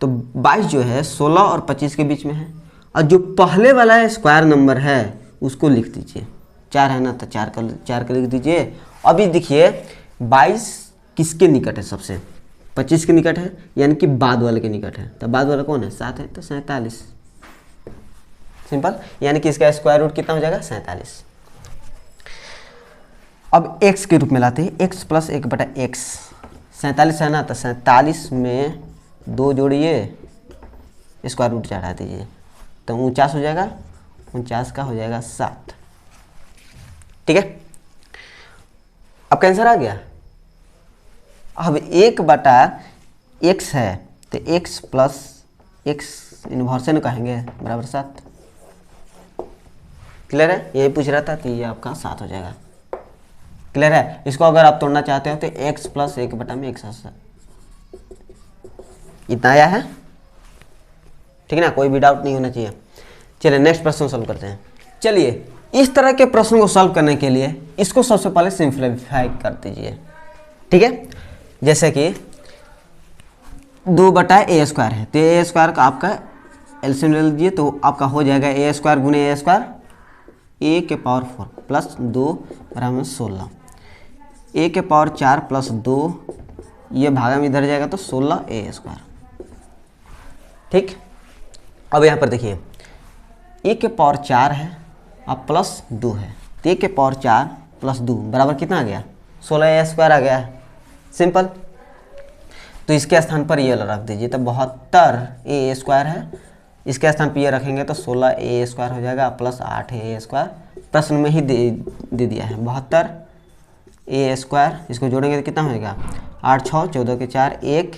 तो 22 जो है 16 और 25 के बीच में है। और जो पहले वाला स्क्वायर नंबर है उसको लिख दीजिए, 4 है ना तो 4 का लिख दीजिए। अभी देखिए 22 किसके निकट है, सबसे 25 के निकट है, यानी कि बाद वाले के निकट है। तो बाद वाला कौन है, 7 है, तो 47। सिंपल, यानी कि इसका स्क्वायर रूट कितना हो जाएगा 47। अब x के रूप में लाते हैं, x प्लस 1 बटा x, 47 है ना तो 47 में 2 जोड़िए, स्क्वायर रूट चढ़ा दीजिए तो 49 हो जाएगा, 49 का हो जाएगा 7। ठीक है, अब आंसर आ गया। अब 1 बटा x है तो x प्लस x इन्वर्सन कहेंगे बराबर 7। क्लियर है, यही पूछ रहा था, तो ये आपका 7 हो जाएगा। क्लियर है, इसको अगर आप तोड़ना चाहते हो तो x प्लस 1 बटा में x इतना आया है। ठीक है ना, कोई भी डाउट नहीं होना चाहिए। चलिए नेक्स्ट प्रश्न सॉल्व करते हैं। चलिए, इस तरह के प्रश्न को सॉल्व करने के लिए इसको सबसे पहले सिंप्लीफाई कर दीजिए। ठीक है, जैसे कि 2 बटा a स्क्वायर है तो a स्क्वायर का आपका एलसीएम ले लीजिए तो आपका हो जाएगा a स्क्वायर गुने a स्क्वायर, a के पावर 4 प्लस 2 बराबर 16, a के पावर 4 प्लस 2, ये भागा में इधर जाएगा तो 16 a स्क्वायर। ठीक, अब यहाँ पर देखिए a के पावर 4 है अब प्लस 2 है, तो a के पावर 4 प्लस 2 बराबर कितना आ गया, 16 a स्क्वायर आ गया है। सिंपल, तो इसके स्थान पर ये रख दीजिए तो 72 a स्क्वायर है, इसके स्थान पर ये रखेंगे तो 16 a स्क्वायर हो जाएगा प्लस 8 a स्क्वायर। प्रश्न में ही दे दिया है 72 a स्क्वायर, इसको जोड़ेंगे तो कितना होगा 8 6 14 के 4 1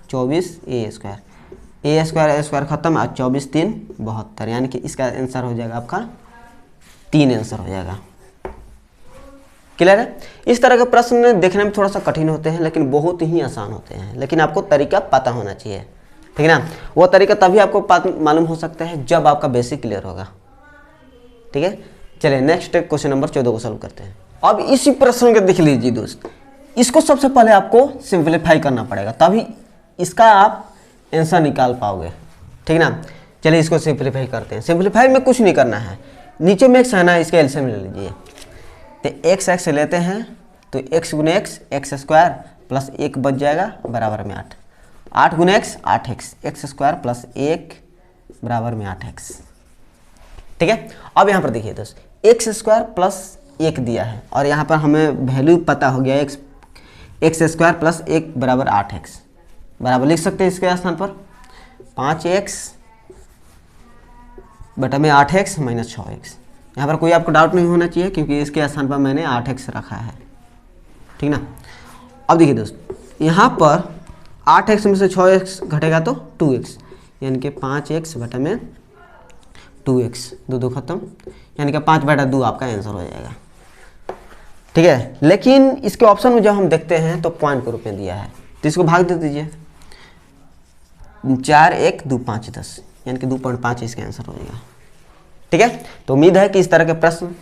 24 a स्क्वायर खत्म, और 24 3 72, यानी कि इसका आंसर हो जाएगा आपका 3 आंसर हो जाएगा। क्लियर है, इस तरह के प्रश्न देखने में थोड़ा सा कठिन होते हैं लेकिन बहुत ही आसान होते हैं, लेकिन आपको तरीका पता होना चाहिए। ठीक है ना, वो तरीका तभी आपको मालूम हो सकता है जब आपका बेसिक क्लियर होगा। ठीक है, चलिए नेक्स्ट क्वेश्चन नंबर 14 को सॉल्व करते हैं। अब इसी प्रश्न को देख लीजिए दोस्त, इसको सबसे पहले आपको सिंप्लीफाई करना पड़ेगा, तभी इसका आप आंसर निकाल पाओगे, ठीक ना। चलिए इसको सिंप्लीफाई करते हैं। सिंप्लीफाई में कुछ नहीं करना है, नीचे में एक्स है ना, इसका एलसीएम ले लीजिए। तो एक्स एक्स लेते हैं तो एक्स गुने एक्स, एक्स स्क्वायर प्लस 1 बच जाएगा बराबर में 8, 8 गुने x 8x, x square plus 1 बराबर में 8x, ठीक है। अब यहाँ पर देखिए दोस्त, एक्स स्क्वायर प्लस 1 दिया है और यहाँ पर हमें वैल्यू पता हो गया एक्स स्क्वायर प्लस 1 बराबर 8x, बराबर लिख सकते हैं इसके स्थान पर 5x बटा में 8x माइनस 6x। यहाँ पर कोई आपको डाउट नहीं होना चाहिए क्योंकि इसके स्थान पर मैंने 8x रखा है, ठीक ना। अब देखिए दोस्त, यहाँ पर 8x में से 6x घटेगा तो 2x, यानी कि 5x बटा में 2x, दो दो खत्म, यानी कि 5 बटा 2 आपका आंसर हो जाएगा, ठीक है। लेकिन इसके ऑप्शन में जब हम देखते हैं तो पॉइंट के रूप में दिया है, तो इसको भाग दे दीजिए, 4 1 2 5 10, यानी कि 2.5 इसका आंसर हो जाएगा, ठीक है। तो उम्मीद है कि इस तरह के प्रश्न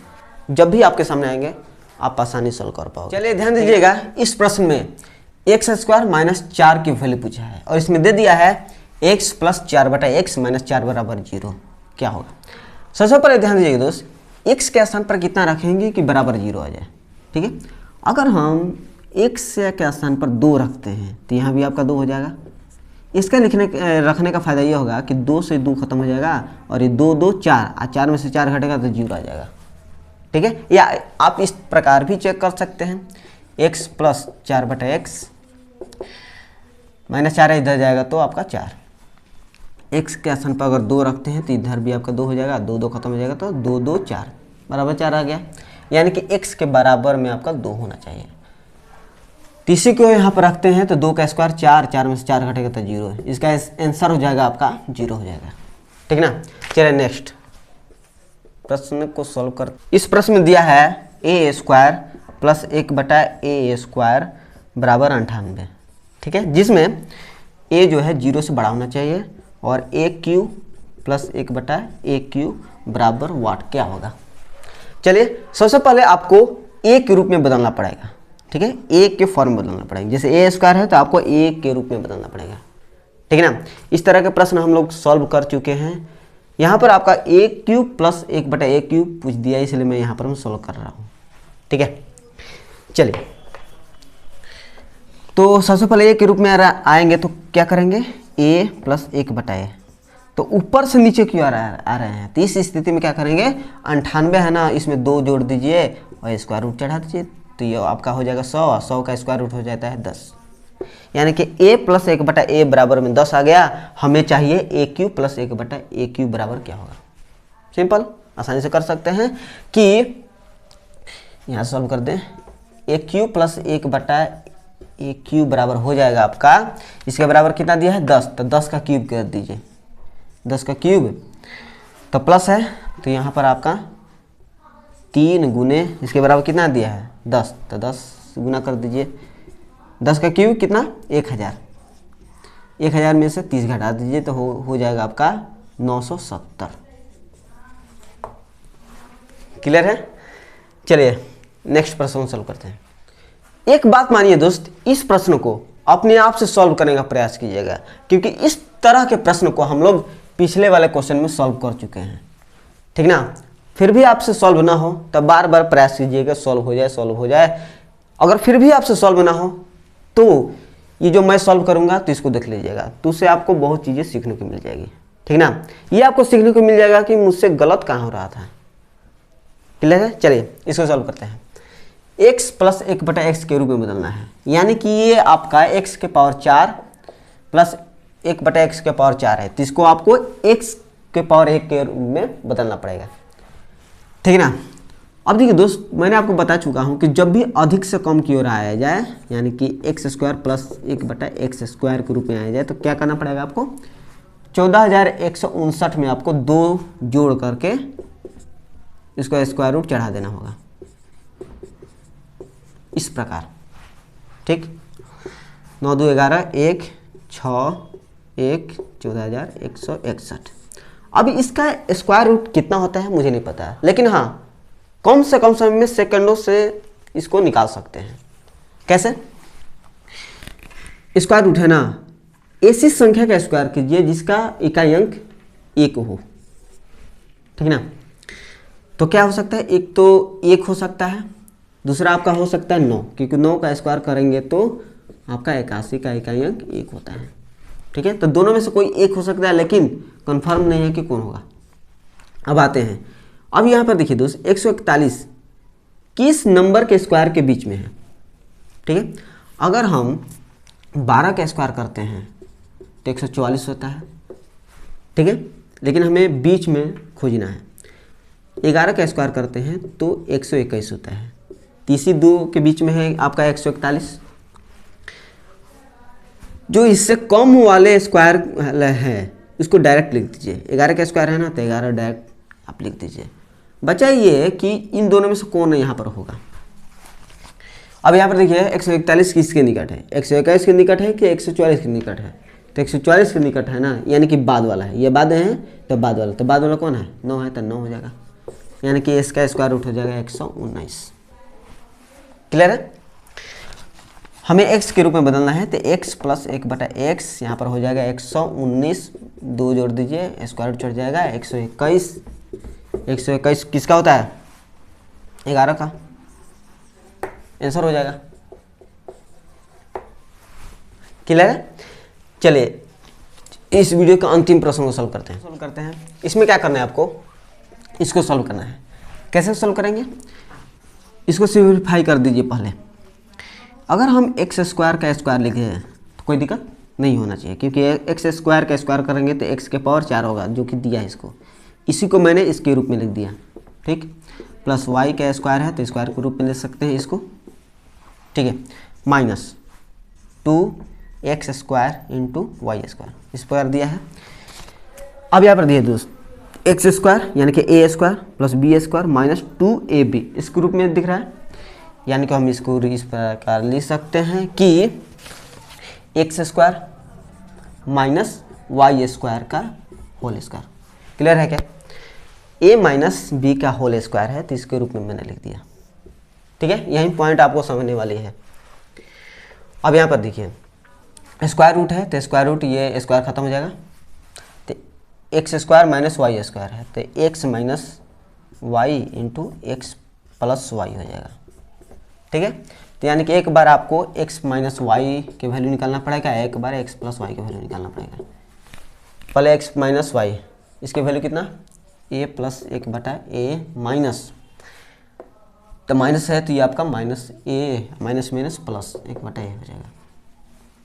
जब भी आपके सामने आएंगे आप आसानी सॉल्व कर पाओगे। चलिए ध्यान दीजिएगा, इस प्रश्न में एक्स स्क्वायर माइनस 4 की वैल्यू पूछा है और इसमें दे दिया है x प्लस 4 बटा एक्स माइनस 4 बराबर 0, क्या होगा। सबसे पहले ध्यान दीजिएगा दोस्त, x के स्थान पर कितना रखेंगे कि बराबर 0 आ जाए, ठीक है। अगर हम x के स्थान पर 2 रखते हैं तो यहाँ भी आपका 2 हो जाएगा। इसका रखने का फ़ायदा ये होगा कि 2 से 2 खत्म हो जाएगा और ये 2 2 4 और 4 में से 4 घटेगा तो 0 आ जाएगा, ठीक है। या आप इस प्रकार भी चेक कर सकते हैं, x प्लस 4 बटा एक्स माइनस 4 इधर जाएगा तो आपका 4, x के स्थान पर अगर 2 रखते हैं तो इधर भी आपका 2 हो जाएगा, 2 2 खत्म हो जाएगा तो 2 2 4 बराबर 4 आ गया, यानी कि x के बराबर में आपका 2 होना चाहिए। तीसरे को यहाँ पर रखते हैं तो 2 का स्क्वायर 4, 4 में से 4 घटेगा तो 0 है, इसका आंसर हो जाएगा आपका 0 हो जाएगा, ठीक ना। चलिए नेक्स्ट प्रश्न को सॉल्व कर। इस प्रश्न में दिया है ए स्क्वायर प्लस 1 बटा ए स्क्वायर बराबर 98, ठीक है, जिसमें a जो है 0 से बड़ा होना चाहिए और ए क्यू प्लस 1 बटा ए क्यू बराबर वाट, क्या होगा। चलिए सबसे पहले आपको a के रूप में बदलना पड़ेगा, ठीक है, a के फॉर्म में बदलना पड़ेगा। जैसे ए स्क्वायर है तो आपको a के रूप में बदलना पड़ेगा, ठीक है ना। इस तरह के प्रश्न हम लोग सॉल्व कर चुके हैं। यहाँ पर आपका ए क्यूब प्लस 1 बटा ए क्यूब पूछ दिया, इसलिए मैं यहाँ पर मैं सॉल्व कर रहा हूँ, ठीक है। चलिए तो सबसे पहले ए के रूप में आएंगे तो क्या करेंगे, a प्लस 1 बटा ए, तो ऊपर से नीचे क्यों आ रहे हैं, तो इस स्थिति में क्या करेंगे, 98 है ना, इसमें 2 जोड़ दीजिए और स्क्वायर रूट चढ़ा दीजिए, तो ये आपका हो जाएगा 100, 100 का स्क्वायर रूट हो जाता है 10, यानी कि a प्लस 1 बटा ए बराबर में 10 आ गया। हमें चाहिए ए क्यू प्लस 1 बटा ए क्यू बराबर क्या होगा। सिंपल, आसानी से कर सकते हैं कि यहाँ सॉल्व कर दें, ए क्यू प्लस 1 बटा ए क्यू बराबर हो जाएगा आपका, इसके बराबर कितना दिया है 10, तो 10 का क्यूब कर दीजिए, 10 का क्यूब तो प्लस है, तो यहाँ पर आपका 3 गुने इसके बराबर कितना दिया है 10, तो 10 गुना कर दीजिए, 10 का क्यूब कितना 1000, 1000 में से 30 घटा दीजिए तो हो जाएगा आपका 970। क्लियर है। चलिए नेक्स्ट प्रश्न सॉल्व करते हैं। एक बात मानिए दोस्त, इस प्रश्न को अपने आप से सॉल्व करने का प्रयास कीजिएगा, क्योंकि इस तरह के प्रश्न को हम लोग पिछले वाले क्वेश्चन में सॉल्व कर चुके हैं, ठीक ना। फिर भी आपसे सॉल्व ना हो तब बार बार प्रयास कीजिएगा, सॉल्व हो जाए, सॉल्व हो जाए। अगर फिर भी आपसे सॉल्व ना हो तो ये जो मैं सॉल्व करूंगा तो इसको देख लीजिएगा, तो उससे आपको बहुत चीज़ें सीखने को मिल जाएगी, ठीक ना। ये आपको सीखने को मिल जाएगा कि मुझसे गलत कहाँ हो रहा था। क्लियर है। चलिए इसको सॉल्व करते हैं। x प्लस 1 बटा एक्स के रूप में बदलना है, यानी कि ये आपका x के पावर 4 प्लस 1 बटा एक्स के पावर 4 है, तो इसको आपको x के पावर 1 के रूप में बदलना पड़ेगा, ठीक है ना। अब देखिए दोस्त, मैंने आपको बता चुका हूँ कि जब भी अधिक से कम की ओर आया जाए, यानी कि एक्स स्क्वायर प्लस 1 बटा एक्स स्क्वायर के रूप में आया जाए, तो क्या करना पड़ेगा आपको, 14159 में आपको 2 जोड़ करके इसको स्क्वायर रूट चढ़ा देना होगा, इस प्रकार, ठीक। 9 2 11 1 6 1 14161। अब इसका स्क्वायर रूट कितना होता है मुझे नहीं पता है, लेकिन हाँ कम से कम समय में सेकंडों से इसको निकाल सकते हैं। कैसे? स्क्वायर रूट है ना, ऐसी संख्या का स्क्वायर कीजिए जिसका इकाई अंक 1 हो, ठीक ना। तो क्या हो सकता है, एक तो 1 हो सकता है, दूसरा आपका हो सकता है 9, क्योंकि 9 का स्क्वायर करेंगे तो आपका 81 का इकाई अंक 1 होता है, ठीक है। तो दोनों में से कोई एक हो सकता है, लेकिन कंफर्म नहीं है कि कौन होगा। अब आते हैं, अब यहाँ पर देखिए दोस्त, 141 किस नंबर के स्क्वायर के बीच में है, ठीक है। अगर हम 12 का स्क्वायर करते हैं तो 144 होता है, ठीक है, लेकिन हमें बीच में खोजना है। 11 का स्क्वायर करते हैं तो 121 होता है, तीसरी 2 के बीच में है आपका 141। जो इससे कम वाले स्क्वायर है उसको डायरेक्ट लिख दीजिए। 11 का स्क्वायर है ना, तो 11 डायरेक्ट आप लिख दीजिए। बचा ये कि इन दोनों में से कौन यहाँ पर होगा। अब यहाँ पर देखिए 141 किसके निकट है, 121 के निकट है कि 144 के निकट है, तो 144 के निकट है ना, यानी कि बाद वाला है। ये बाद है तो बाद वाला, तो बाद वाला कौन है, 9 है, तो 9 हो जाएगा, यानी कि इसका स्क्वायर रूट हो जाएगा 119। क्लियर है? हमें x के रूप में बदलना है, तो x प्लस 1/x यहाँ पर हो जाएगा 119, 2 जोड़ दीजिए, स्क्वायर रूट चढ़ जाएगा 121। 121 किसका होता है, 11 का, आंसर हो जाएगा। क्लियर है? चलिए इस वीडियो का अंतिम प्रश्न को सॉल्व करते हैं। इसमें क्या करना है आपको, इसको सॉल्व करना है। कैसे सॉल्व करेंगे, इसको सिंपलीफाई कर दीजिए पहले। अगर हम एक्स स्क्वायर का स्क्वायर लिखे तो कोई दिक्कत नहीं होना चाहिए, क्योंकि एक्स स्क्वायर का स्क्वायर करेंगे तो एक्स के पावर 4 होगा, जो कि दिया है इसको, इसी को मैंने इसके रूप में लिख दिया, ठीक। प्लस वाई का स्क्वायर है तो स्क्वायर के रूप में लिख सकते हैं इसको, ठीक है, minus 2x square into Y square, इस पर दिया है। अब यहाँ पर दिया दोस्त एक्स स्क्वायर यानी कि a square plus b square minus 2ab इसके रूप में दिख रहा है, यानी कि हम इसको इस प्रकार लिख सकते हैं कि X square minus Y square का होल स्क्वायर। क्लियर है क्या? a माइनस बी का होल स्क्वायर है तो इसके रूप में मैंने लिख दिया, ठीक है। यही पॉइंट आपको समझने वाली है। अब यहाँ पर देखिए स्क्वायर रूट है तो स्क्वायर रूट, ये स्क्वायर खत्म हो जाएगा, तो X square minus Y square है तो X minus Y into X plus Y हो जाएगा, ठीक है। तो यानी कि एक बार आपको x माइनस वाई के वैल्यू निकालना पड़ेगा, एक बार x प्लस वाई के वैल्यू निकालना पड़ेगा। पहले x माइनस वाई, इसके वैल्यू कितना, a प्लस 1/a माइनस, तो माइनस है तो ये आपका minus a minus minus plus 1/a हो जाएगा,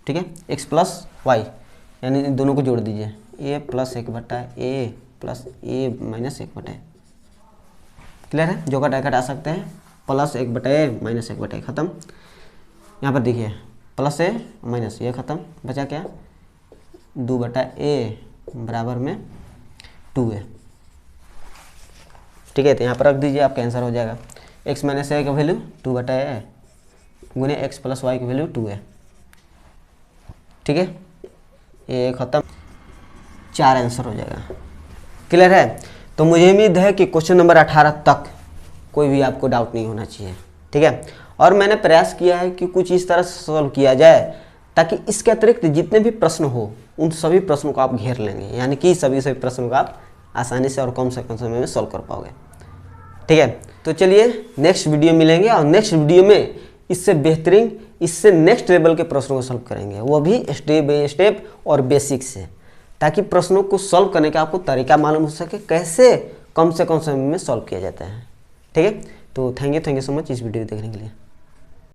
ठीक है। x प्लस वाई यानी दोनों को जोड़ दीजिए, a plus 1/a plus a minus 1/a। Clear है? जो घटा सकते हैं, प्लस 1/a माइनस 1/a खत्म। यहाँ पर देखिए प्लस a माइनस ये खत्म, बचा क्या, 2/a बराबर में 2a, ठीक है। तो यहाँ पर रख दीजिए, आपका आंसर हो जाएगा x माइनस a का वैल्यू 2/a गुने x प्लस वाई की वैल्यू 2a, ठीक है। ये खत्म, 4 आंसर हो जाएगा। क्लियर है? तो मुझे उम्मीद है कि क्वेश्चन नंबर 18 तक कोई भी आपको डाउट नहीं होना चाहिए, ठीक है। और मैंने प्रयास किया है कि कुछ इस तरह से सॉल्व किया जाए ताकि इसके अतिरिक्त जितने भी प्रश्न हो उन सभी प्रश्नों को आप घेर लेंगे, यानी कि सभी प्रश्नों को आप आसानी से और कम से कम समय में सॉल्व कर पाओगे, ठीक है। तो चलिए नेक्स्ट वीडियो मिलेंगे और नेक्स्ट वीडियो में इससे बेहतरीन, इससे नेक्स्ट लेवल के प्रश्नों को सॉल्व करेंगे, वो भी स्टेप बाय स्टेप और बेसिक से, ताकि प्रश्नों को सॉल्व करने का आपको तरीका मालूम हो सके, कैसे कम से कम समय में सॉल्व किया जाता है, ठीक है। तो थैंक यू सो मच इस वीडियो देखने के लिए।